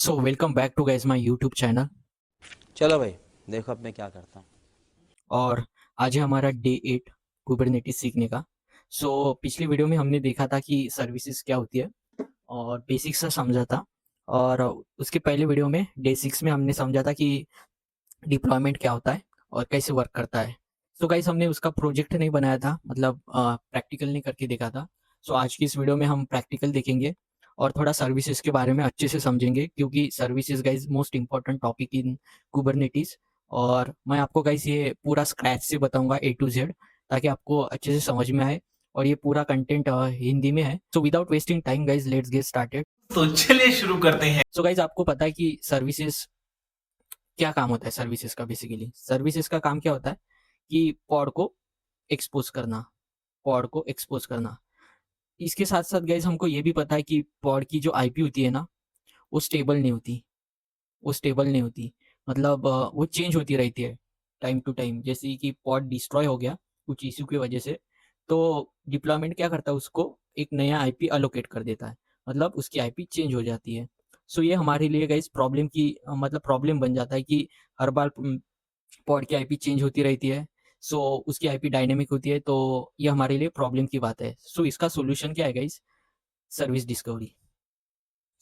So welcome back to guys my YouTube channel. चलो भाई, देखो अब मैं क्या करता हूँ। और आज है हमारा डे 8 कुबरनेटिस सीखने का। पिछली वीडियो में हमने देखा था कि सर्विसेज क्या होती है और बेसिक्स सा समझा था। और उसके पहले वीडियो में डे 6 में हमने समझा था कि डिप्लॉयमेंट क्या होता है और कैसे वर्क करता है। गाइस हमने उसका प्रोजेक्ट नहीं बनाया था, मतलब प्रैक्टिकल नहीं करके देखा था। आज की इस वीडियो में हम प्रैक्टिकल देखेंगे और थोड़ा सर्विसेज के बारे में अच्छे से समझेंगे, क्योंकि services guys most important topic in Kubernetes. और मैं आपको गाइस ये पूरा स्क्रैच से बताऊंगा ए टू जेड, ताकि आपको अच्छे से समझ में आए। और ये पूरा कंटेंट हिंदी में है। Without wasting time guys, let's get started. तो चलिए शुरू करते हैं। गाइस आपको पता है कि सर्विसेज क्या काम होता है। सर्विसेज का बेसिकली सर्विसेज का काम क्या होता है कि पॉड को एक्सपोज करना, पॉड को एक्सपोज करना। इसके साथ साथ गाइज हमको ये भी पता है कि पॉड की जो आईपी होती है ना, वो स्टेबल नहीं होती। वो स्टेबल नहीं होती, मतलब वो चेंज होती रहती है टाइम टू टाइम। जैसे कि पॉड डिस्ट्रॉय हो गया कुछ इश्यू की वजह से, तो डिप्लॉयमेंट क्या करता है, उसको एक नया आईपी अलोकेट कर देता है, मतलब उसकी आईपी चेंज हो जाती है। ये हमारे लिए गाइज प्रॉब्लम की मतलब प्रॉब्लम बन जाता है कि हर बार पॉड की आईपी चेंज होती रहती है। उसकी आईपी डायनेमिक होती है, तो ये हमारे लिए प्रॉब्लम की बात है। इसका सॉल्यूशन क्या है guys? Service discovery.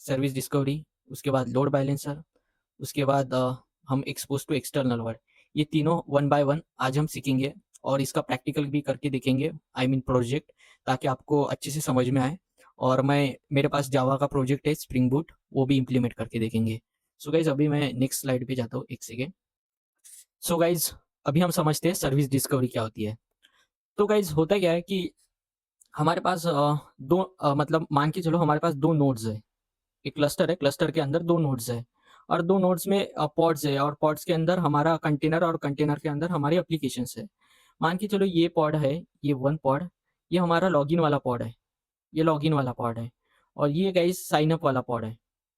Service discovery, उसके बाद लोड बैलेंसर, उसके बाद हम एक्सपोज टू एक्सटर्नल वर्ल्ड। ये तीनों वन बाय वन आज हम सीखेंगे और इसका प्रैक्टिकल भी करके देखेंगे, आई मीन प्रोजेक्ट, ताकि आपको अच्छे से समझ में आए। और मैं मेरे पास जावा का प्रोजेक्ट है स्प्रिंग बूट, वो भी इम्प्लीमेंट करके देखेंगे। गाइज अभी मैं नेक्स्ट स्लाइड पे जाता हूँ, एक सेकेंड। गाइज अभी हम समझते हैं सर्विस डिस्कवरी क्या होती है। गाइज होता क्या है कि हमारे पास दो मतलब मान के चलो हमारे पास दो नोड्स है। एक क्लस्टर है, क्लस्टर के अंदर दो नोड्स है और दो नोड्स में पॉड्स है, और पॉड्स के अंदर हमारा कंटेनर और कंटेनर के अंदर हमारी एप्लीकेशंस है। मान के चलो ये पॉड है, ये वन पॉड, ये हमारा लॉगिन वाला पॉड है, ये लॉगिन वाला पॉड है। और ये गाइस साइन अप वाला पॉड है।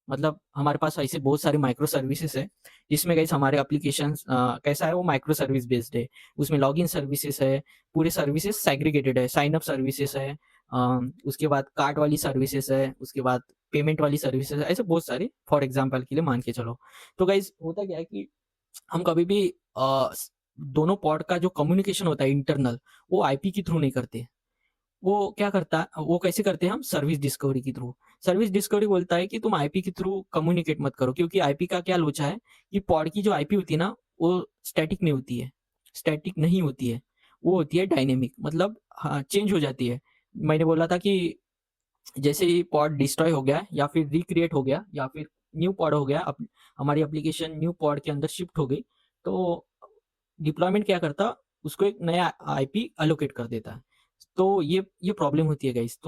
मतलब हमारे पास ऐसे बहुत सारे माइक्रो सर्विसेज है, जिसमें गाइस हमारे एप्लीकेशन कैसा है, वो माइक्रो सर्विस बेस्ड है। उसमें लॉगिन सर्विसेज है, पूरे सर्विसेज सेग्रीगेटेड है, साइन अप सर्विसेज है, उसके बाद कार्ड वाली सर्विसेज है, उसके बाद पेमेंट वाली सर्विसेज है, ऐसे बहुत सारे फॉर एग्जाम्पल के लिए मान के चलो। गाइस होता क्या है कि हम कभी भी दोनों पॉड का जो कम्युनिकेशन होता है इंटरनल, वो आईपी के थ्रू नहीं करते। वो क्या करता है, वो कैसे करते हैं हम? सर्विस डिस्कवरी के थ्रू। सर्विस डिस्कवरी बोलता है कि तुम आईपी के थ्रू कम्युनिकेट मत करो, क्योंकि आईपी का क्या लोचा है कि पॉड की जो आईपी होती है ना, वो स्टैटिक नहीं होती है। स्टैटिक नहीं होती है, वो होती है डायनेमिक, मतलब हाँ, चेंज हो जाती है। मैंने बोला था कि जैसे ही पॉड डिस्ट्रॉय हो गया या फिर रिक्रिएट हो गया या फिर न्यू पॉड हो गया, हमारी एप्लीकेशन न्यू पॉड के अंदर शिफ्ट हो गई, तो डिप्लॉयमेंट क्या करता, उसको एक नया आईपी अलोकेट कर देता है। ये प्रॉब्लम होती है गाइस।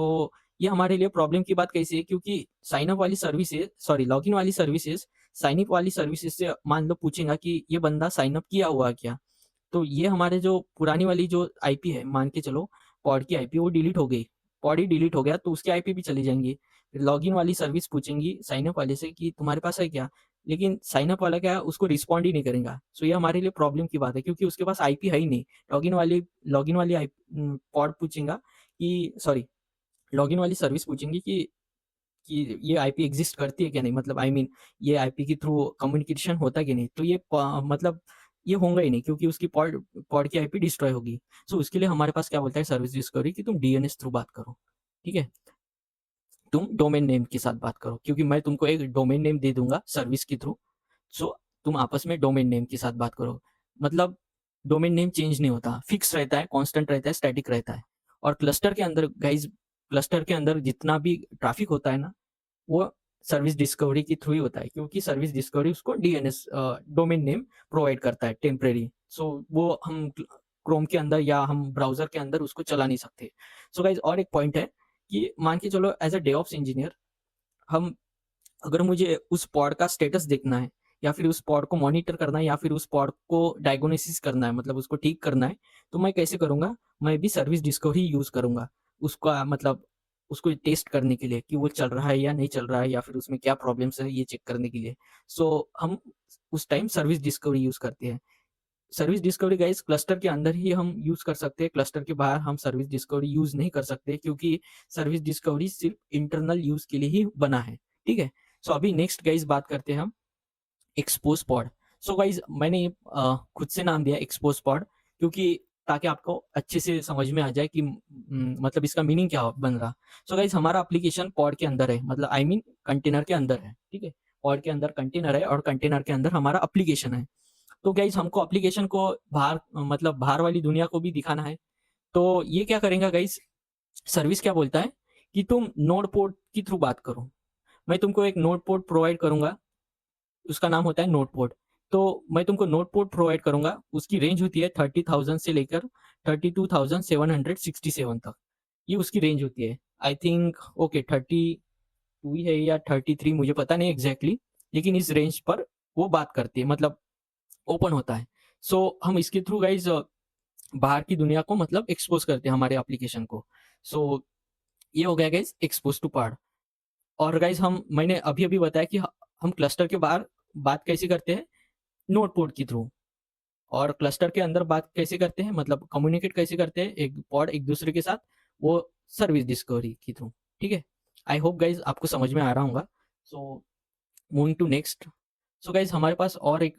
ये हमारे लिए प्रॉब्लम की बात कैसी है, क्योंकि साइन अप वाली सर्विसेज, सॉरी लॉगिन वाली सर्विसेज, साइन अप वाली सर्विसेज से मान लो पूछेगा कि ये बंदा साइन अप किया हुआ क्या, तो ये हमारे जो पुरानी वाली जो आईपी है, मान के चलो पॉड की आईपी वो डिलीट हो गई, पॉड ही डिलीट हो गया, तो उसकी आईपी भी चली जाएंगी। लॉगिन वाली सर्विस पूछेंगी साइन अप वाले से कि तुम्हारे पास है क्या, लेकिन साइन अप वाला क्या है, उसको रिस्पॉन्ड ही नहीं करेगा। ये हमारे लिए प्रॉब्लम की बात है, क्योंकि उसके पास आईपी है ही नहीं। लॉगिन वाली पॉड पूछेगा कि सॉरी, लॉगिन वाली सर्विस पूछेंगी कि ये आईपी एग्जिस्ट करती है क्या नहीं, मतलब आई मीन ये आईपी के थ्रू कम्युनिकेशन होता है कि नहीं, तो मतलब ये होगा ही नहीं, क्योंकि उसकी पॉड पॉड की आईपी डिस्ट्रॉय होगी। उसके लिए हमारे पास क्या बोलता है सर्विस डिस्कवरी, कि तुम डीएनएस थ्रू बात करो। ठीक है, तुम डोमेन नेम के साथ बात करो, क्योंकि मैं तुमको एक डोमेन नेम दे दूंगा सर्विस के थ्रू। तुम आपस में डोमेन नेम के साथ बात करो। मतलब डोमेन नेम चेंज नहीं होता, फिक्स रहता है, कांस्टेंट रहता है, स्टैटिक रहता है। और क्लस्टर के अंदर गाइज, क्लस्टर के अंदर जितना भी ट्रैफिक होता है ना, वो सर्विस डिस्कवरी के थ्रू ही होता है, क्योंकि सर्विस डिस्कवरी उसको डीएनएस डोमेन नेम प्रोवाइड करता है टेम्परेरी। वो हम क्रोम के अंदर या हम ब्राउजर के अंदर उसको चला नहीं सकते। गाइज और एक पॉइंट है कि मान के चलो एज अ डेवऑप्स इंजीनियर, हम अगर मुझे उस पॉड का स्टेटस देखना है, या फिर उस पॉड को मॉनिटर करना है, या फिर उस पॉड को डायग्नोसिस करना है, मतलब उसको ठीक करना है, तो मैं कैसे करूंगा? मैं भी सर्विस डिस्कवरी यूज करूंगा उसका, मतलब उसको टेस्ट करने के लिए कि वो चल रहा है या नहीं चल रहा है, या फिर उसमें क्या प्रॉब्लम्स है, ये चेक करने के लिए। हम उस टाइम सर्विस डिस्कवरी यूज करते हैं। सर्विस डिस्कवरी गाइस क्लस्टर के अंदर ही हम यूज कर सकते हैं, क्लस्टर के बाहर हम सर्विस डिस्कवरी यूज नहीं कर सकते, क्योंकि सर्विस डिस्कवरी सिर्फ इंटरनल यूज के लिए ही बना है। ठीक है, सो अभी नेक्स्ट गाइज बात करते हैं हम एक्सपोज पॉड। सो गाइज मैंने खुद से नाम दिया एक्सपोज पॉड, क्योंकि ताकि आपको अच्छे से समझ में आ जाए कि मतलब इसका मीनिंग क्या बन रहा। सो गाइज हमारा एप्लीकेशन पॉड के अंदर है, मतलब आई मीन कंटेनर के अंदर है, ठीक है। पॉड के अंदर कंटेनर है और कंटेनर के अंदर हमारा एप्लीकेशन है। तो गाइज हमको एप्लीकेशन को बाहर मतलब बाहर वाली दुनिया को भी दिखाना है। तो ये क्या करेंगे गाइज, सर्विस क्या बोलता है कि तुम नोड पोर्ट के थ्रू बात करो। मैं तुमको एक नोड पोर्ट प्रोवाइड करूंगा, उसका नाम होता है नोड पोर्ट। तो मैं तुमको नोड पोर्ट प्रोवाइड करूंगा, उसकी रेंज होती है 30,000 से लेकर 32,767 तक, ये उसकी रेंज होती है। आई थिंक ओके 32 ही है या 33, मुझे पता नहीं एग्जैक्टली, लेकिन इस रेंज पर वो बात करती है, मतलब ओपन होता है। सो हम इसके थ्रू गाइज बाहर की दुनिया को मतलब एक्सपोज करते हैं हमारे एप्लीकेशन को। सो ये हो गया गाइज एक्सपोज टू पार्ट। और गाइज मैंने अभी अभी बताया कि हम क्लस्टर के बाहर बात कैसे करते हैं, नोड पोर्ट के थ्रू। और क्लस्टर के अंदर बात कैसे करते हैं, मतलब कम्युनिकेट कैसे करते हैं एक पॉड एक दूसरे के साथ, वो सर्विस डिस्कवरी के थ्रू, ठीक है। आई होप गाइज आपको समझ में आ रहा होगा। So moving to next. So guys हमारे पास और एक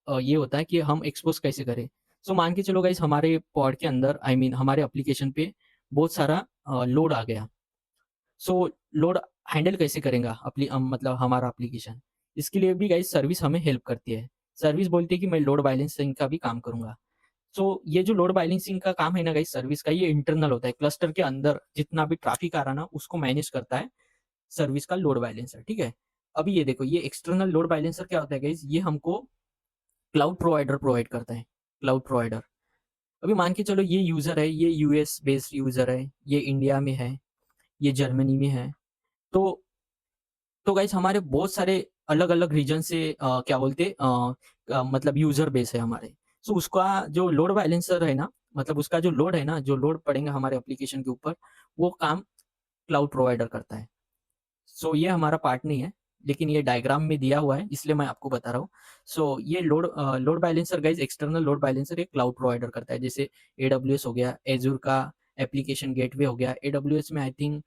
ये होता है कि हम एक्सपोज कैसे करें। सो मान के चलो गाइज हमारे पॉड के अंदर आई मीन हमारे एप्लीकेशन पे बहुत सारा लोड आ गया। सो लोड हैंडल कैसे करेगा मतलब हमारा एप्लीकेशन, इसके लिए भी गाइज सर्विस हमें हेल्प करती है। सर्विस बोलती है कि मैं लोड बैलेंसिंग का भी काम करूंगा। सो ये जो लोड बैलेंसिंग का काम है ना गाइज सर्विस का, ये इंटरनल होता है, क्लस्टर के अंदर जितना भी ट्रैफिक आ रहा ना उसको मैनेज करता है सर्विस का लोड बैलेंसर, ठीक है। अभी ये देखो, ये एक्सटर्नल लोड बैलेंसर क्या होता है गाइज, ये हमको क्लाउड प्रोवाइडर प्रोवाइड करता है। क्लाउड प्रोवाइडर, अभी मान के चलो ये यूजर है, ये यूएस बेस्ड यूजर है, ये इंडिया में है, ये जर्मनी में है। तो गाइस हमारे बहुत सारे अलग अलग रीजन से क्या बोलते मतलब यूजर बेस है हमारे। सो उसका जो लोड बैलेंसर है ना, मतलब उसका जो लोड है ना, जो लोड पड़ेगा हमारे एप्लीकेशन के ऊपर, वो काम क्लाउड प्रोवाइडर करता है। सो ये हमारा पार्ट नहीं है, लेकिन ये डायग्राम में दिया हुआ है इसलिए मैं आपको बता रहा हूँ। सो ये load balancer guys, external load balancer एक क्लाउड प्रोवाइडर करता है, जैसे AWS हो गया, एजूर का एप्लीकेशन गेटवे हो गया। AWS में आई थिंक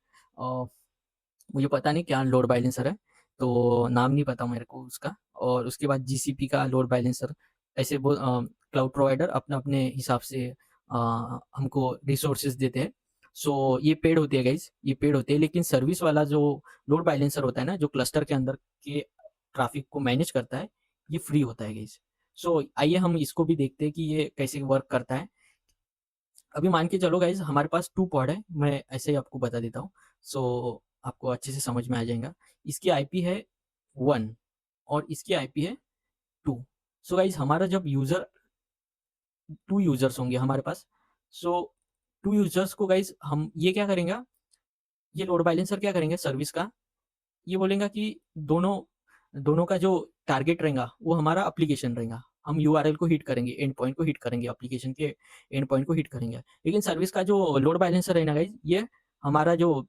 मुझे पता नहीं क्या लोड बैलेंसर है, तो नाम नहीं पता मेरे को उसका। और उसके बाद GCP का लोड बैलेंसर, ऐसे वो क्लाउड प्रोवाइडर अपने अपने हिसाब से हमको रिसोर्सेज देते हैं। सो ये पेड होती है गाइज, ये पेड होती है, लेकिन सर्विस वाला जो लोड बैलेंसर होता है ना, जो क्लस्टर के अंदर के ट्रैफिक को मैनेज करता है, ये फ्री होता है गाइज। सो आइए हम इसको भी देखते हैं कि ये कैसे वर्क करता है। अभी मान के चलो गाइज हमारे पास 2 पॉड है, मैं ऐसे ही आपको बता देता हूँ। सो आपको अच्छे से समझ में आ जाएगा। इसकी IP है 1 और इसकी IP है 2। सो गाइज हमारा जब 2 यूजर्स होंगे हमारे पास, सो 2 यूजर्स को गाइज हम ये क्या करेंगे, ये लोड बैलेंसर क्या करेंगे सर्विस का, ये बोलेगा कि दोनों दोनों का जो टारगेट रहेगा वो हमारा एप्लीकेशन रहेगा। हम URL को हिट करेंगे, एंड पॉइंट को हिट करेंगे, एप्लीकेशन के एंड पॉइंट को हिट करेंगे। लेकिन सर्विस का जो लोड बैलेंसर है ना गाइज, ये हमारा जो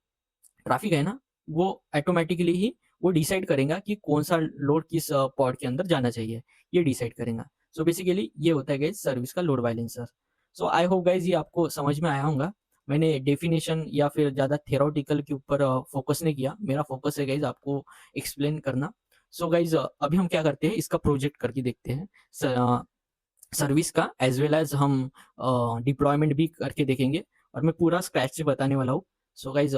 ट्रैफिक है ना, वो ऑटोमेटिकली ही वो डिसाइड करेगा कि कौन सा लोड किस पॉड के अंदर जाना चाहिए, ये डिसाइड करेगा। सो बेसिकली ये होता है गाइज सर्विस का load balancer. So I hope guys ये आपको समझ में आया होगा। मैंने डेफिनेशन या फिर ज़्यादा थेरोटिकल के ऊपर फोकस नहीं किया, मेरा फोकस है गाइज आपको एक्सप्लेन करना। सो गाइज अभी हम क्या करते हैं, इसका प्रोजेक्ट करके देखते हैं सर्विस का, एज वेल एज हम डिप्लॉयमेंट भी करके देखेंगे, और मैं पूरा स्क्रैच से बताने वाला हूँ। सो गाइज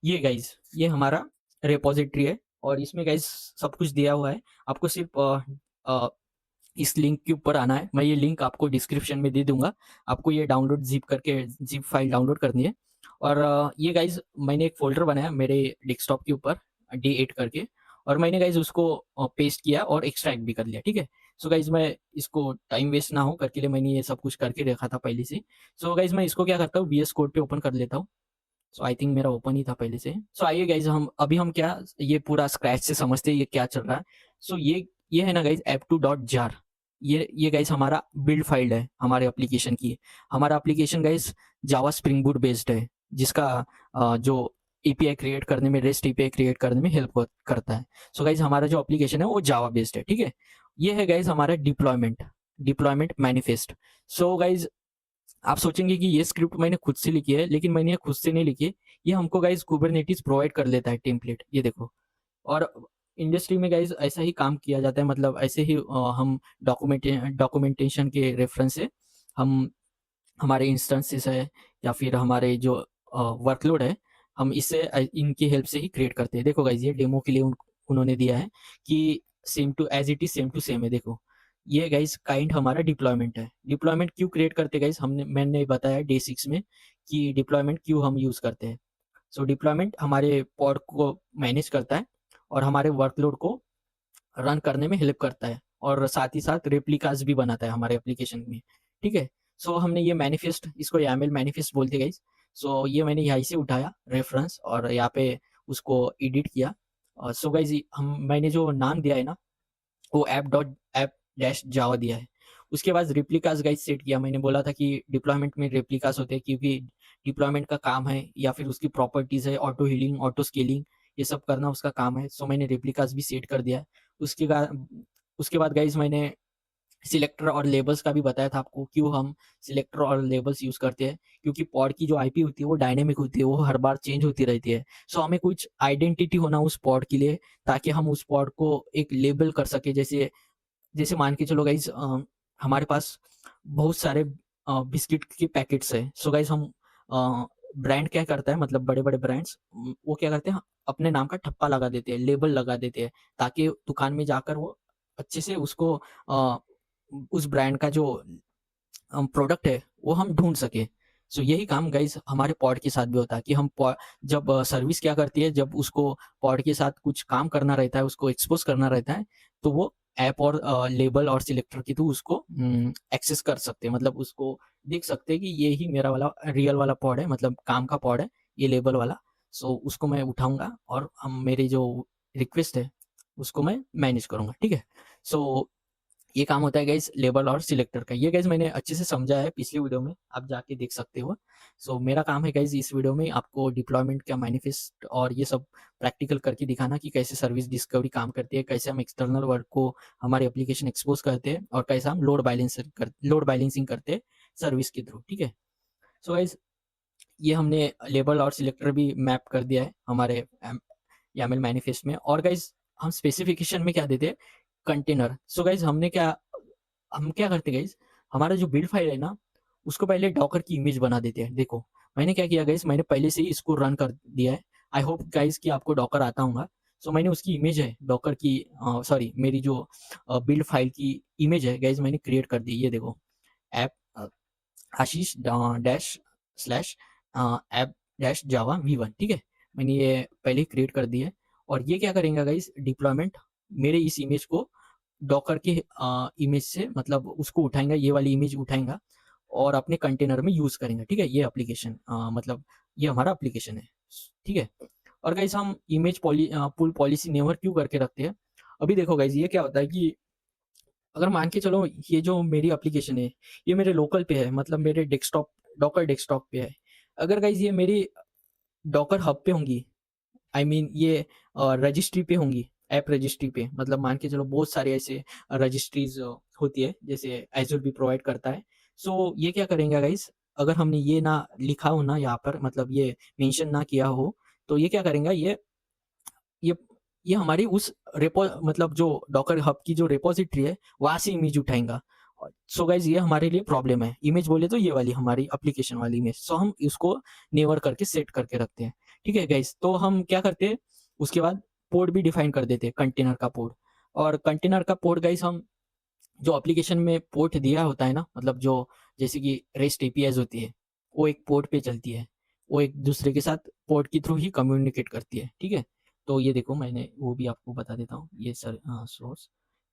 ये गाइज ये हमारा रेपोजिटरी है, और इसमें गाइज सब कुछ दिया हुआ है। आपको सिर्फ इस लिंक के ऊपर आना है, मैं ये लिंक आपको डिस्क्रिप्शन में दे दूंगा। आपको ये डाउनलोड जिप फाइल डाउनलोड करनी है। और ये गाइज मैंने एक फोल्डर बनाया मेरे डेस्कटॉप के ऊपर D8 करके, और मैंने गाइज उसको पेस्ट किया और एक्सट्रैक्ट भी कर लिया, ठीक है। सो गाइज मैं इसको टाइम वेस्ट ना हो करके लिए मैंने ये सब कुछ करके रखा था पहले से। सो गाइज मैं इसको क्या करता हूँ, VS कोड पे ओपन कर लेता हूँ। सो आई थिंक मेरा ओपन ही था पहले से। सो आइए गाइज हम क्या ये पूरा स्क्रैच से समझते हैं ये क्या चल रहा है। सो ये है ना गाइज app2.jar, ये गाइज हमारा बिल्ड फाइल है हमारे एप्लीकेशन की। हमारा एप्लीकेशन गाइज जावा स्प्रिंग बूट बेस्ड है, जिसका जो API क्रिएट करने में, REST API क्रिएट करने में हेल्प करता है। सो गाइज हमारा जो एप्लीकेशन है वो जावा बेस्ड है, ठीक है। ये है गाइज हमारा डिप्लॉयमेंट मैनिफेस्ट। सो गाइज आप सोचेंगे कि ये स्क्रिप्ट मैंने खुद से लिखी है, लेकिन मैंने ये खुद से नहीं लिखी है, ये हमको गाइज कुबरनेटिस प्रोवाइड कर लेता है टेम्पलेट। ये देखो, और इंडस्ट्री में गाइज ऐसा ही काम किया जाता है, मतलब ऐसे ही हम डॉक्यूमेंटेशन के रेफरेंस से हम हमारे इंस्टेंसेस है या फिर हमारे जो वर्कलोड है, हम इससे इनकी हेल्प से ही क्रिएट करते हैं। देखो गाइज, ये डेमो के लिए उन्होंने दिया है कि same to as it is same to same है। देखो ये गाइज काइंड हमारा डिप्लॉयमेंट है। डिप्लॉयमेंट क्यों क्रिएट करते गाइज, मैंने बताया डे 6 में कि डिप्लॉयमेंट क्यों हम यूज करते हैं। सो डिप्लॉयमेंट हमारे पॉड को मैनेज करता है और हमारे वर्कलोड को रन करने में हेल्प करता है, और साथ ही साथ रेप्लिकास भी बनाता है हमारे एप्लीकेशन में। ठीक है, सो हमने ये मैनिफेस्ट, इसको YAML मैनिफेस्ट बोलते हैं गाइस। सो ये मैंने यहाँ से उठाया रेफरेंस और यहाँ पे उसको एडिट किया। सो गाइस, मैंने जो नाम दिया है ना, वो ऐप डैश जावा दिया है। उसके बाद रेप्लिकास गाइस सेट किया। मैंने बोला था कि डिप्लॉयमेंट में रेप्लिकास होते हैं, क्योंकि डिप्लॉयमेंट का काम है या फिर उसकी प्रॉपर्टीज है, ऑटो हीलिंग, ऑटो स्केलिंग, ये सब करना उसका काम है। सो मैंने रेप्लिकास भी सेट कर दिया है। उसके बाद गाइज मैंने सिलेक्टर और लेबल्स का भी बताया था आपको, क्यों हम सिलेक्टर और लेबल्स यूज करते हैं। क्योंकि पॉड की जो आईपी होती है वो डायनेमिक होती है, वो हर बार चेंज होती रहती है। सो हमें कुछ आइडेंटिटी होना उस पॉड के लिए, ताकि हम उस पॉड को एक लेबल कर सके। जैसे जैसे मान के चलो गाइज, हमारे पास बहुत सारे बिस्किट के पैकेट्स है। सो गाइज हम ब्रांड क्या करता है, मतलब बड़े बड़े ब्रांड्स वो क्या करते हैं, अपने नाम का ठप्पा लगा देते हैं, लेबल लगा देते हैं, ताकि दुकान में जाकर वो अच्छे से उसको उस ब्रांड का जो प्रोडक्ट है वो हम ढूंढ सके। सो यही काम गाइज हमारे पॉड के साथ भी होता है कि हम जब सर्विस क्या करती है, जब उसको पॉड के साथ कुछ काम करना रहता है, उसको एक्सपोज करना रहता है, तो वो ऐप और लेबल और सिलेक्टर के थ्रू उसको एक्सेस कर सकते हैं। मतलब उसको देख सकते हैं कि ये ही मेरा वाला रियल वाला पॉड है, मतलब काम का पॉड है ये लेबल वाला। सो उसको मैं उठाऊंगा और हम मेरी जो रिक्वेस्ट है उसको मैं मैनेज करूंगा। ठीक है, सो ये काम होता है गाइज लेबल और सिलेक्टर का। ये गाइज मैंने अच्छे से समझा है पिछली वीडियो में, आप जाके देख सकते हो। सो मेरा काम है गाइज इस वीडियो में आपको डिप्लॉयमेंट का मैनिफेस्ट और ये सब प्रैक्टिकल करके दिखाना कि कैसे सर्विस डिस्कवरी काम करती है, कैसे हम एक्सटर्नल वर्क को हमारे एप्लीकेशन एक्सपोज करते हैं, और कैसे हम लोड बैलेंसिंग करते हैं सर्विस के थ्रू। ठीक है, सो गाइज ये हमने लेबल और सिलेक्टर भी मैप कर दिया है हमारे YAML मैनिफेस्ट में। और गाइज हम स्पेसिफिकेशन में क्या देते हैं, कंटेनर। सो गाइज हम क्या करते गाइज, हमारा जो बिल्ड फाइल है ना, उसको पहले डॉकर की इमेज बना देते हैं। देखो मैंने क्या किया गाइज, मैंने पहले से ही इसको रन कर दिया है। आई होप गाइज कि आपको डॉकर आता होगा। सो मैंने उसकी इमेज है डॉकर की, सॉरी मेरी जो बिल्ड फाइल की इमेज है गाइज मैंने क्रिएट कर दी। ये देखो, ऐप आशीष डैश स्लैश ऐप डैश जावा V1। ठीक है, मैंने ये पहले क्रिएट कर दी है। और ये क्या करेंगे गाइज, डिप्लॉयमेंट मेरे इस इमेज को डॉकर के इमेज से, मतलब उसको उठाएंगा, ये वाली इमेज उठाएंगा और अपने कंटेनर में यूज करेंगे। ठीक है, ये एप्लीकेशन मतलब ये हमारा एप्लीकेशन है। ठीक है, और गाइज हम इमेज पुल पॉलिसी नेवर क्यों करके रखते हैं। अभी देखो गाइज, ये क्या होता है कि अगर मान के चलो ये जो मेरी एप्लीकेशन है ये मेरे लोकल पे है, मतलब मेरे डेस्कटॉप डॉकर डेस्कटॉप पे है। अगर गाइज ये मेरी डॉकर हब पे होंगी, आई मीन ये रजिस्ट्री पे होंगी, ऐप रजिस्ट्री पे, मतलब मान के चलो बहुत सारे ऐसे रजिस्ट्रीज होती है जैसे एजूर भी प्रोवाइड करता है। सो ये क्या करेंगे गाइस, अगर हमने ये ना लिखा हो ना यहाँ पर, मतलब ये मेंशन ना किया हो, तो ये क्या करेंगे, ये ये हमारी उस रेपो, मतलब जो डॉकर हब की जो रेपोजिटरी है वहां से इमेज उठाएगा। सो गाइज ये हमारे लिए प्रॉब्लम है। इमेज बोले तो ये वाली हमारी एप्लीकेशन वाली इमेज, सो हम इसको नेवर करके सेट करके रखते हैं। ठीक है गाइज, तो हम क्या करते हैं, उसके बाद पोर्ट भी डिफाइन कर देते हैं, कंटेनर का पोर्ट। और कंटेनर का पोर्ट गाइज हम जो एप्लीकेशन में पोर्ट दिया होता है ना, मतलब जो जैसे कि रेस्ट एपीआईज होती है, वो एक पोर्ट पे चलती है, वो एक दूसरे के साथ पोर्ट के थ्रू ही कम्युनिकेट करती है। ठीक है, तो ये देखो मैंने वो भी आपको बता देता हूँ, ये सर सोर्स।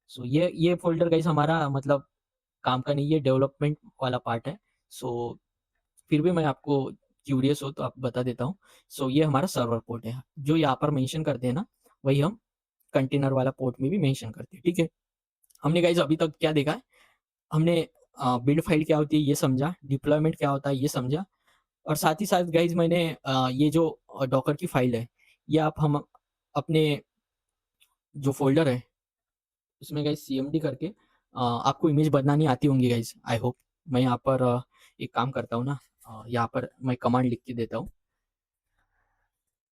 सो ये फोल्डर गाइस हमारा मतलब काम का नहीं, ये डेवलपमेंट वाला पार्ट है। सो फिर भी मैं आपको क्यूरियस हो तो आप बता देता हूँ। सो ये हमारा सर्वर पोर्ट है, जो यहाँ पर मेंशन करते हैं ना, वही हम कंटेनर वाला पोर्ट में भी मेंशन करते हैं। ठीक है, हमने गाइस अभी तक क्या देखा है, हमने बिल्ड फाइल क्या होती है ये समझा, डिप्लॉयमेंट क्या होता है ये समझा, और साथ ही साथ गाइज मैंने ये जो डॉकर की फाइल है, ये आप हम अपने जो फोल्डर है उसमें गाइज CMD करके आपको इमेज बनानी आती होंगी गाइज, आई होप। मैं यहाँ पर एक काम करता हूँ ना, यहाँ पर मैं कमांड लिख के देता हूँ,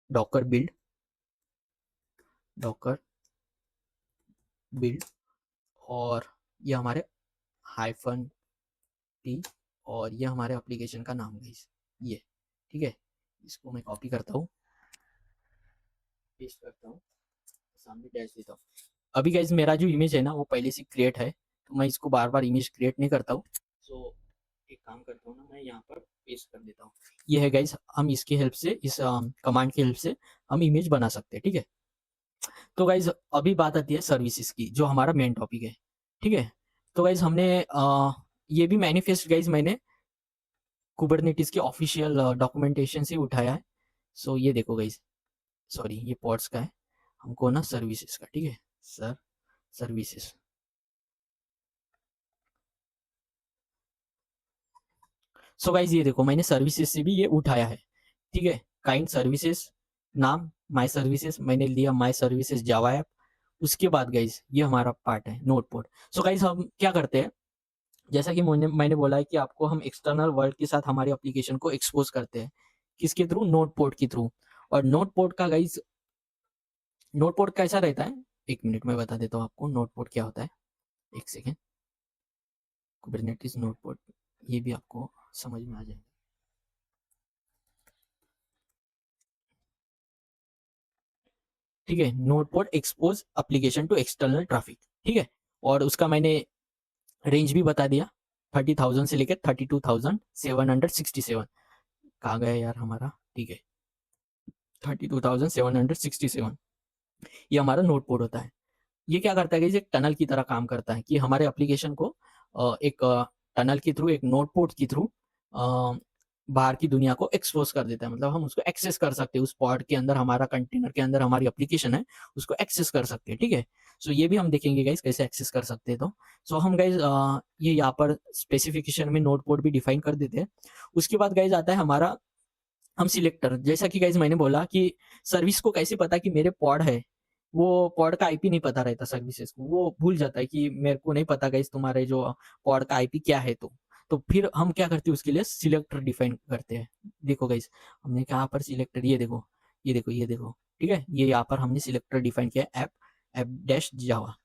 डॉकर बिल्ड डॉकर बिल्ड, और ये हमारे हाइफन टी, और ये हमारे एप्लीकेशन का नाम गाइस, ये ठीक है। इसको मैं कॉपी करता हूँ, पेस्ट करता हूँ, सामने डैश देता हूँ। अभी गाइस मेरा जो इमेज है ना वो पहले से क्रिएट है, तो मैं इसको बार बार इमेज क्रिएट नहीं करता हूँ। सो एक काम करता हूँ ना, मैं यहाँ पर पेस्ट कर देता हूँ। ये है गाइस, हम इसकी हेल्प से, इस कमांड की हेल्प से हम इमेज बना सकते हैं, ठीक है। तो गाइज अभी बात आती है सर्विसेज की, जो हमारा मेन टॉपिक है, ठीक है। तो गाइज हमने ये भी मैनिफेस्ट गाइज मैंने कुबरनेटिस के ऑफिशियल डॉक्यूमेंटेशन से उठाया है। सो ये देखो गाइज, सॉरी ये पॉड्स का है, हमको ना सर्विसेज का, ठीक है सर, सर्विसेज। सो गाइज ये देखो मैंने सर्विसेज से भी ये उठाया है, ठीक है। काइंड सर्विसेज, नाम माई सर्विसेज, मैंने लिया माई सर्विसेज जावा ऐप। उसके बाद गाइज ये हमारा पार्ट है नोटपैड। सो गाइज हम क्या करते हैं, जैसा कि मैंने बोला है कि आपको हम एक्सटर्नल वर्ल्ड के साथ हमारे एप्लीकेशन को एक्सपोज करते हैं, किसके थ्रू, नोटपैड के थ्रू। और नोटपैड का गाइज, नोटपैड कैसा रहता है, एक मिनट में बता देता हूँ आपको नोटपैड क्या होता है, एक सेकेंड। कुबरनेटिस नोटपैड, ये भी आपको समझ में आ जाएगा। ठीक है, notepad expose application to external traffic, ठीक है। और उसका मैंने रेंज भी बता दिया, 30,000 से लेकर 32,767। कहाँ गया यार हमारा, ठीक है 32,767, ये हमारा नोटपैड होता है। ये क्या करता है कि एक टनल की तरह काम करता है, कि हमारे एप्लीकेशन को एक टनल के थ्रू, एक नोटपैड के थ्रू बाहर की दुनिया को एक्सपोज कर देता है। मतलब हम उसको एक्सेस कर सकते हैं, उस पॉड के अंदर, हमारा कंटेनर के अंदर हमारी एप्लीकेशन है, उसको एक्सेस कर सकते हैं, ठीक है। सो ये भी हम देखेंगे गाइज कैसे एक्सेस कर सकते हैं। तो सो हम गाइज ये यहाँ पर स्पेसिफिकेशन में नोटपैड भी डिफाइन कर देते हैं। उसके बाद गाइज आता है हमारा हम सिलेक्टर। जैसा कि गाइज मैंने बोला कि सर्विस को कैसे पता कि मेरे पॉड है, वो पॉड का आईपी नहीं पता रहता सर्विसेज को, वो भूल जाता है कि मेरे को नहीं पता गाइज तुम्हारे जो पॉड का आईपी क्या है। तो फिर हम क्या करते हैं, उसके लिए सिलेक्टर डिफाइन करते हैं। देखो गाइज हमने कहाँ पर सिलेक्टर, ये देखो ये देखो ये देखो, ठीक है। ये यहाँ पर हमने सिलेक्टर डिफाइन किया, ऐप ऐप डैश जावा,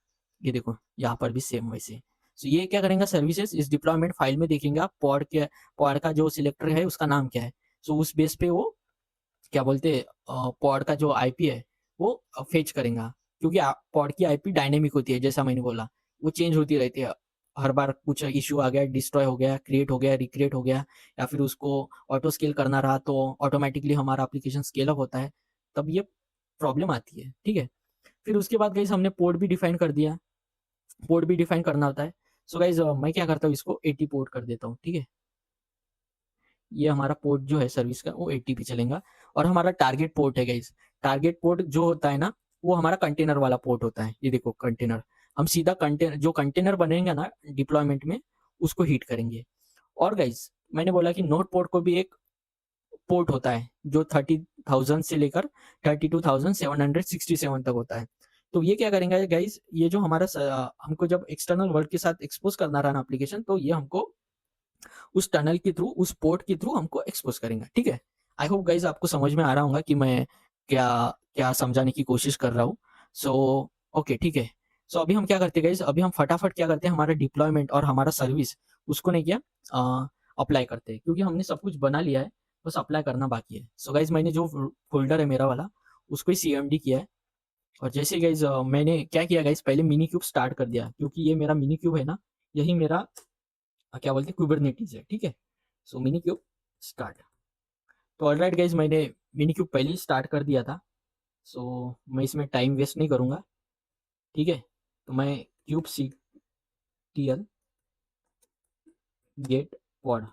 ये देखो यहाँ पर भी सेम वैसे। सो ये क्या करेंगे, सर्विसेज इस डिप्लॉयमेंट फाइल में देखेंगे आप पॉड का जो सिलेक्टर है उसका नाम क्या है। सो उस बेस पे वो क्या बोलते हैं, पॉड का जो आईपी है वो फेच करेगा, क्योंकि पॉड की आईपी डायनेमिक होती है, जैसा मैंने बोला वो चेंज होती रहती है। हर बार कुछ इश्यू आ गया, डिस्ट्रॉय हो गया, क्रिएट हो गया, रिक्रिएट हो गया, या फिर उसको ऑटो स्केल करना रहा तो ऑटोमेटिकली हमारा एप्लीकेशन स्केल अप होता है, तब ये प्रॉब्लम आती है, ठीक है। फिर उसके बाद गाइज हमने पोर्ट भी डिफाइन कर दिया, पोर्ट भी डिफाइन करना होता है। सो गाइज मैं क्या करता हूँ, इसको 80 पोर्ट कर देता हूँ, ठीक है। ये हमारा पोर्ट जो है सर्विस का वो 80 पे चलेगा। और हमारा टारगेट पोर्ट है गाइस, टारगेट पोर्ट जो होता है ना वो हमारा कंटेनर वाला पोर्ट होता है। ये देखो कंटेनर, हम सीधा कंटेनर, जो कंटेनर बनेगा ना डिप्लॉयमेंट में, उसको हिट करेंगे। और गाइस मैंने बोला कि नोट पोर्ट को भी एक पोर्ट होता है जो 30,000 से लेकर 32,767 तक होता है। तो ये क्या करेंगे गाइस, ये जो हमारा हमको जब एक्सटर्नल वर्ल्ड के साथ एक्सपोज करना रहा ना एप्लीकेशन, तो ये हमको उस टनल के थ्रू, उस पोर्ट के थ्रू हमको एक्सपोज करेंगे, ठीक है। आई होप गाइज आपको समझ में आ रहा होगा कि मैं क्या क्या समझाने की कोशिश कर रहा हूँ। सो ओके ठीक है। सो अभी हम क्या करते हैं गाइज, अभी हम फटाफट क्या करते हैं, हमारा डिप्लॉयमेंट और हमारा सर्विस उसको नहीं किया अप्लाई करते हैं, क्योंकि हमने सब कुछ बना लिया है, बस अप्लाई करना बाकी है। सो गाइज मैंने जो फोल्डर है मेरा वाला, उसको ही CMD किया है। और जैसे गाइज मैंने क्या किया गाइज, पहले मिनी क्यूब स्टार्ट कर दिया, क्योंकि ये मेरा मिनी क्यूब है ना, यही मेरा क्या बोलते हैं कुबरनेटिस है, ठीक है। सो मिनी क्यूब स्टार्ट। तो ऑलराइट गाइज मैंने मिनी क्यूब पहले ही स्टार्ट कर दिया था, सो मैं इसमें टाइम वेस्ट नहीं करूँगा, ठीक है। तो मैं क्यूब CTL गेट पॉड,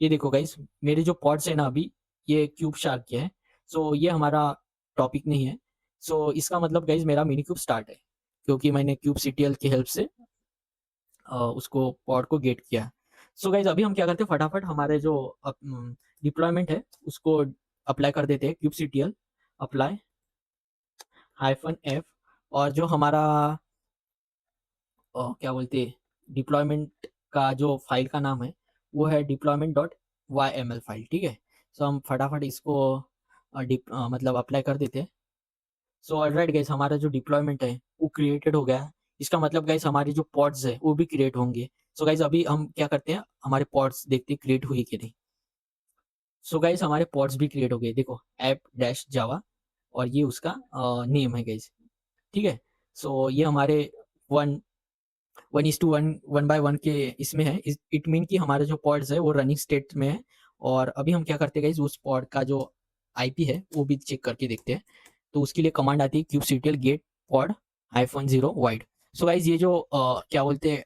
ये देखो गाइज मेरे जो पॉड्स है ना अभी, ये क्यूब शार्क के हैं। सो ये हमारा टॉपिक नहीं है। सो इसका मतलब गाइज मेरा मिनी क्यूब स्टार्ट है, क्योंकि मैंने क्यूब CTL की हेल्प से उसको पॉड को गेट किया। सो गाइज अभी हम क्या करते हैं, फटाफट हमारे जो डिप्लॉयमेंट है उसको अप्लाई कर देते हैं, क्यूब CTL अप्लाई -F, और जो हमारा क्या बोलते हैं डिप्लॉयमेंट का जो फाइल का नाम है वो है deployment.yml फाइल, ठीक है। सो हम फटाफट इसको मतलब अप्लाई कर देते हैं। सो ऑलराइट गाइस, हमारा जो डिप्लॉयमेंट है वो क्रिएटेड हो गया है। इसका मतलब गाइस हमारे जो पॉड्स है वो भी क्रिएट होंगे। सो गाइस अभी हम क्या करते हैं, हमारे पॉड्स देखते हैं क्रिएट हुए कि नहीं। सो गाइस हमारे पॉड्स भी क्रिएट हो गए, देखो ऐप डैश जावा, और ये उसका नेम है गाइस, ठीक है। सो ये हमारे वन 1:1 1/1 के इसमें है। इट मीन कि हमारे जो पॉड्स है वो रनिंग स्टेट में है। और अभी हम क्या करते हैं गाइस, उस पॉड का जो आईपी है वो भी चेक करके देखते हैं। तो उसके लिए कमांड आती है kubectl get pod -0 void। So guys ये जो क्या बोलते हैं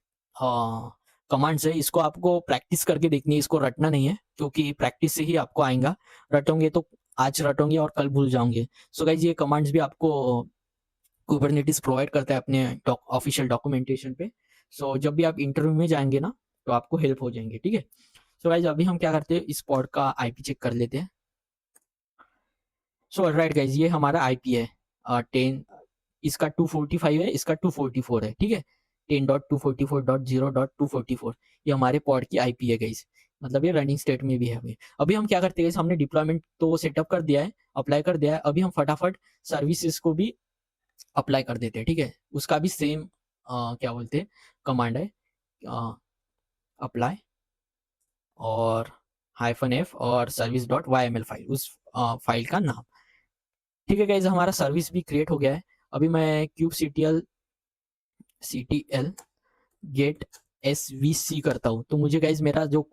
कमांड्स है, इसको आपको प्रैक्टिस करके देखनी है, इसको रटना नहीं है, क्योंकि प्रैक्टिस से ही आपको आएगा। रटोगे तो आज रटोगे और कल भूल जाओगे। सो गाइस ये कमांड्स भी आपको कुबरनेटिस प्रोवाइड करता है अपने ऑफिशियल डॉक्यूमेंटेशन पे। सो जब भी आप इंटरव्यू में जाएंगे ना तो आपको हेल्प हो जाएंगे, ठीक है। सो गाइज अभी हम क्या करते हैं, इस पॉड का आईपी चेक कर लेते हैं। सो राइट गाइज, ये हमारा आईपी है 10, इसका 245 है, इसका 244 है, ठीक है। 10.244.0.244 ये हमारे पॉड की आईपी है गाइज, मतलब ये रनिंग स्टेट में भी है। अभी हम क्या करते हैं गाइज, हमने डिप्लॉयमेंट तो सेटअप कर दिया है, अप्लाई कर दिया है। अभी हम फटाफट सर्विसेज को भी अप्लाई कर देते हैं, ठीक है। उसका भी सेम क्या बोलते हैं कमांड है, अप्लाई और -f और service.yml फाइल, उस फाइल का नाम, ठीक है गाइज। हमारा सर्विस भी क्रिएट हो गया है। अभी मैं kubectl गेट svc करता हूँ, तो मुझे गाइज मेरा जो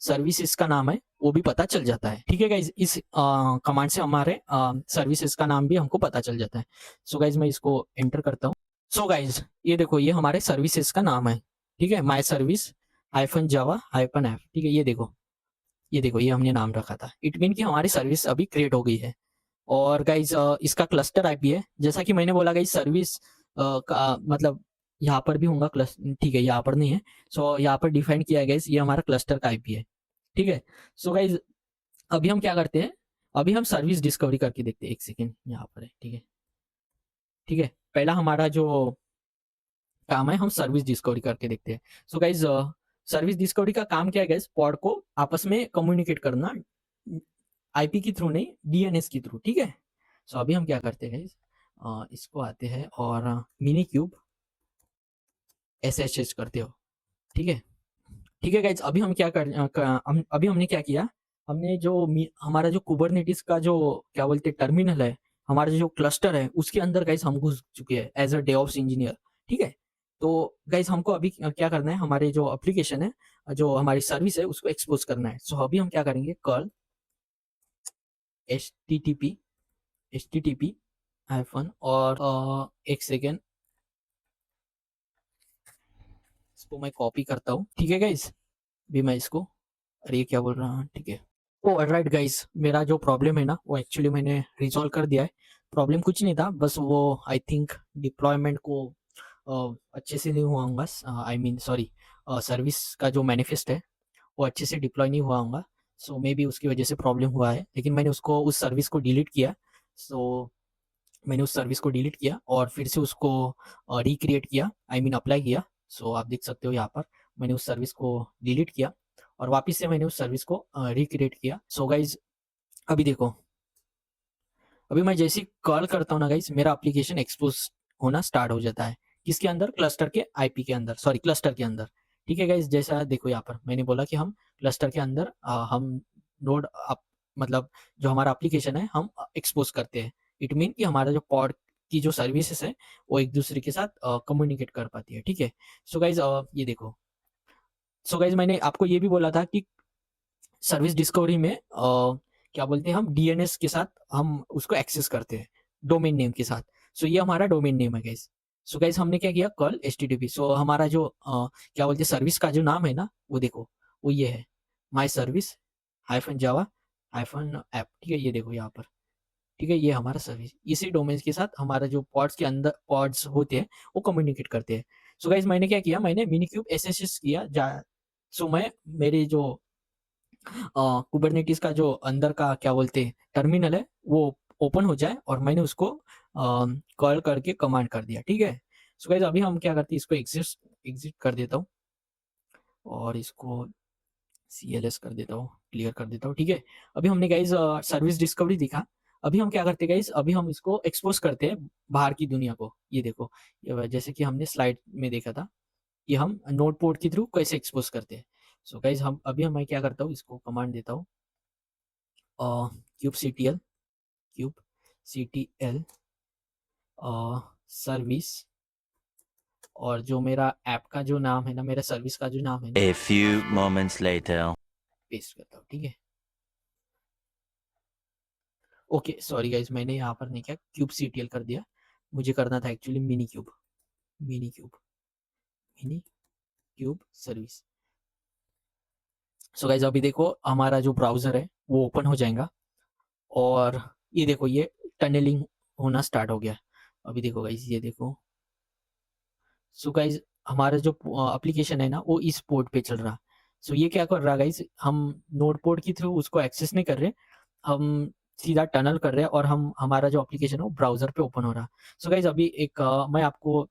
सर्विसेज का नाम है वो भी पता चल जाता है, ठीक है गाइज। इस कमांड से हमारे सर्विसेज का नाम भी हमको पता चल जाता है। सो गाइज मैं इसको एंटर करता हूँ। सो गाइज ये देखो, ये हमारे सर्विसेज का नाम है, ठीक है, माई सर्विस -java -f, ठीक है। ये देखो, ये देखो, ये हमने नाम रखा था। इट मीन कि हमारी सर्विस अभी क्रिएट हो गई है। और गाइज इसका क्लस्टर आईपी है, जैसा कि मैंने बोला गाइज, सर्विस का मतलब यहाँ पर भी होगा क्लस्टर, ठीक है, यहाँ पर नहीं है। सो यहाँ पर डिफाइन किया है गाइज, ये हमारा क्लस्टर का आईपी है, ठीक है। सो गाइज अभी हम क्या करते हैं, अभी हम सर्विस डिस्कवरी करके देखते हैं। एक सेकेंड, यहाँ पर है, ठीक है, ठीक है। पहला हमारा जो काम है, हम सर्विस डिस्कवरी करके देखते हैं। सो गाइज सर्विस डिस्कवरी का काम क्या है गाइज, पॉड को आपस में कम्युनिकेट करना, आईपी के थ्रू नहीं, डीएनएस के थ्रू, ठीक है। सो अभी हम क्या करते हैं गाइज, इसको आते हैं और मिनी क्यूब एसएचएच करते हो, ठीक है, ठीक है गाइज। अभी हम क्या अभी हमने क्या किया, हमने जो हमारा जो कुबरनेटिस का जो क्या बोलते हैं टर्मिनल है, हमारा जो क्लस्टर है उसके अंदर गाइज हम घुस चुके हैं एज अ डेवऑप्स इंजीनियर, ठीक है। तो गाइज हमको अभी क्या करना है, हमारे जो एप्लीकेशन है, जो हमारी सर्विस है उसको एक्सपोज करना है। सो अभी हम क्या करेंगे, कर्ल http हाइफन और एक सेकेंड, इसको मैं कॉपी करता हूँ, ठीक है गाइज। भी मैं इसको, अरे ये क्या बोल रहा हूँ, ठीक है। तो ऑलराइट गाइज, मेरा जो प्रॉब्लम है ना वो एक्चुअली मैंने रिजॉल्व कर दिया है। प्रॉब्लम कुछ नहीं था, बस वो आई थिंक डिप्लॉयमेंट को अच्छे से नहीं हुआ होगा, आई मीन सॉरी, सर्विस का जो मैनिफेस्ट है वो अच्छे से डिप्लॉय नहीं हुआ होगा। सो मे बी उसकी वजह से प्रॉब्लम हुआ है, लेकिन मैंने उसको उस सर्विस को डिलीट किया। सो मैंने उस सर्विस को डिलीट किया और फिर से उसको रिक्रिएट किया, आई मीन अप्लाई किया। सो आप देख सकते हो यहाँ पर मैंने उस सर्विस को डिलीट किया और वापस से मैंने उस सर्विस को रिक्रिएट किया। सो गाइज अभी देखो, अभी मैं जैसे ही कॉल करता हूँ ना गाइज, मेरा एप्लीकेशन एक्सपोज होना स्टार्ट हो जाता है। किसके अंदर, क्लस्टर के आईपी के अंदर, सॉरी क्लस्टर के अंदर, ठीक है गाइज। जैसा देखो यहाँ पर मैंने बोला कि हम क्लस्टर के अंदर हम नोड मतलब जो हमारा एप्लीकेशन है हम एक्सपोज करते हैं। इट मीन कि हमारा जो पॉड की जो सर्विसेज है वो एक दूसरे के साथ कम्युनिकेट कर पाती है, ठीक है। सो गाइज ये देखो, सो गाइज मैंने आपको ये भी बोला था कि सर्विस डिस्कवरी में क्या बोलते हैं, हम डीएनएस के साथ हम उसको एक्सेस करते हैं, डोमेन नेम के साथ। सो ये हमारा डोमेन नेम है गाइस। सो गाइस हमने क्या किया, कल http, सो हमारा जो क्या बोलते हैं सर्विस का जो नाम है ना वो देखो, वो ये है माई सर्विस -java -app, ठीक है। ये देखो यहाँ पर, ठीक है, ये हमारा सर्विस, इसी डोमेन के साथ हमारा जो पॉड्स के अंदर पॉड्स होते हैं वो कम्युनिकेट करते हैं। सो गाइस मैंने क्या किया, मैंने मिनी क्यूब एसएसएस किया। सो मैं मेरे जो कुबरनेटिस का जो अंदर का क्या बोलते हैं टर्मिनल है वो ओपन हो जाए और मैंने उसको कॉल करके कमांड कर दिया, ठीक है। सो गाइस अभी हम क्या करते हैं, इसको एग्जिट कर देता हूँ और इसको CLS कर देता हूँ, क्लियर कर देता हूँ, ठीक है। अभी हमने गाइस सर्विस डिस्कवरी दिखा। अभी हम क्या करते हैं गाइस, अभी हम इसको एक्सपोज करते हैं बाहर की दुनिया को। ये देखो, ये जैसे कि हमने स्लाइड में देखा था कि हम नोड पोर्ट के थ्रू कैसे एक्सपोज करते हैं। सो गाइस हम अभी मैं क्या करता हूँ, इसको कमांड देता हूँ kubectl सर्विस, और जो मेरा ऐप का जो नाम है ना, मेरा सर्विस का जो नाम है ना, A few moments later. Paste करता हूँ, ठीक है। ओके सॉरी गाइज, मैंने यहाँ पर नहीं किया, kubectl कर दिया, मुझे करना था actually mini cube service. So guys अभी देखो हमारा जो ब्राउजर है वो ओपन हो जाएगा, और ये देखो ये टनलिंग होना स्टार्ट हो गया। अभी देखो गाइज, ये देखो। सो गाइज हमारा जो एप्लीकेशन है ना वो इस पोर्ट पे चल रहा। सो ये क्या कर रहा गाइज, हम नोड पोर्ट के थ्रू उसको एक्सेस नहीं कर रहे, हम सीधा टनल कर रहे हैं, और हम हमारा जो एप्लीकेशन है वो ब्राउजर पे ओपन हो रहा। सो गाइज अभी एक मैं आपको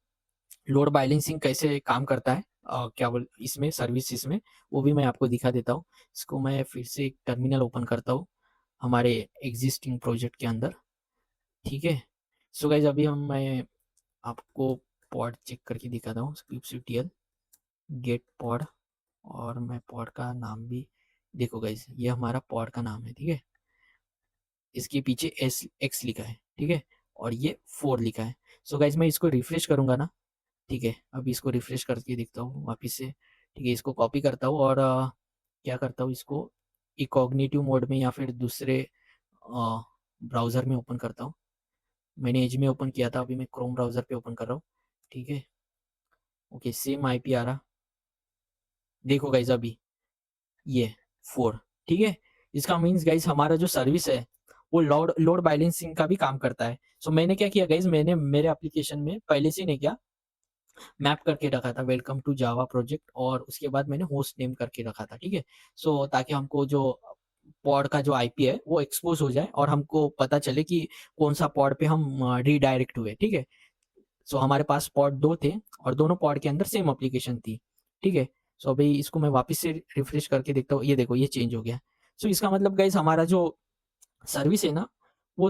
लोड बैलेंसिंग कैसे काम करता है, क्या बोल इसमें सर्विसेज में, वो भी मैं आपको दिखा देता हूँ। इसको मैं फिर से एक टर्मिनल ओपन करता हूँ हमारे एग्जिस्टिंग प्रोजेक्ट के अंदर, ठीक है। सो गाइज अभी मैं आपको पॉड चेक करके दिखाता हूँ, kubectl गेट पॉड, और मैं पॉड का नाम भी देखो गाइज, ये हमारा पॉड का नाम है, ठीक है। इसके पीछे x लिखा है, ठीक है, और ये 4 लिखा है। सो गाइज मैं इसको रिफ्रेश करूंगा ना, ठीक है, अभी इसको रिफ्रेश करके देखता हूँ वापस से, ठीक है। इसको कॉपी करता हूँ और क्या करता हूँ, इसको इकॉग्निटिव मोड में या फिर दूसरे ब्राउज़र में ओपन करता हूँ। मैंने एज में ओपन किया था, अभी मैं क्रोम ब्राउज़र पे ओपन कर रहा हूँ, ठीक है। ओके सेम आईपी आ रहा, देखो गाइज अभी ये 4, ठीक है। इसका मीन्स गाइज हमारा जो सर्विस है वो लोड बैलेंसिंग का भी काम करता है। सो मैंने क्या किया गाइज, मैंने मेरे एप्लीकेशन में पहले से नहीं किया, मैप करके रखा था वेलकम टू जावा प्रोजेक्ट, और उसके बाद मैंने होस्ट नेम करके रखा था, ठीक है। सो ताकि हमको जो पॉड का जो आईपी है वो एक्सपोज हो जाए और हमको पता चले कि कौन सा पॉड पे हम रीडायरेक्ट हुए, ठीक है। सो हमारे पास पॉड 2 थे और दोनों पॉड के अंदर सेम एप्लीकेशन थी, ठीक है। सो अभी इसको मैं वापस से रिफ्रेश करके देखता हूँ, ये देखो ये चेंज हो गया। सो इसका मतलब गाइस हमारा जो सर्विस है ना वो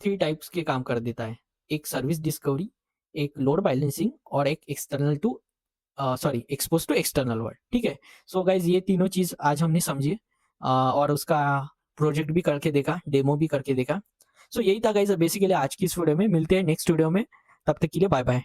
3 टाइप्स के काम कर देता है, एक सर्विस डिस्कवरी, एक लोड बैलेंसिंग, और एक external to sorry expose to external world, ठीक है। सो गाइज ये तीनों चीज आज हमने समझी, और उसका प्रोजेक्ट भी करके देखा, डेमो भी करके देखा। सो यही था गाइज बेसिकली आज की इस वीडियो में, मिलते हैं नेक्स्ट वीडियो में, तब तक के लिए बाय बाय।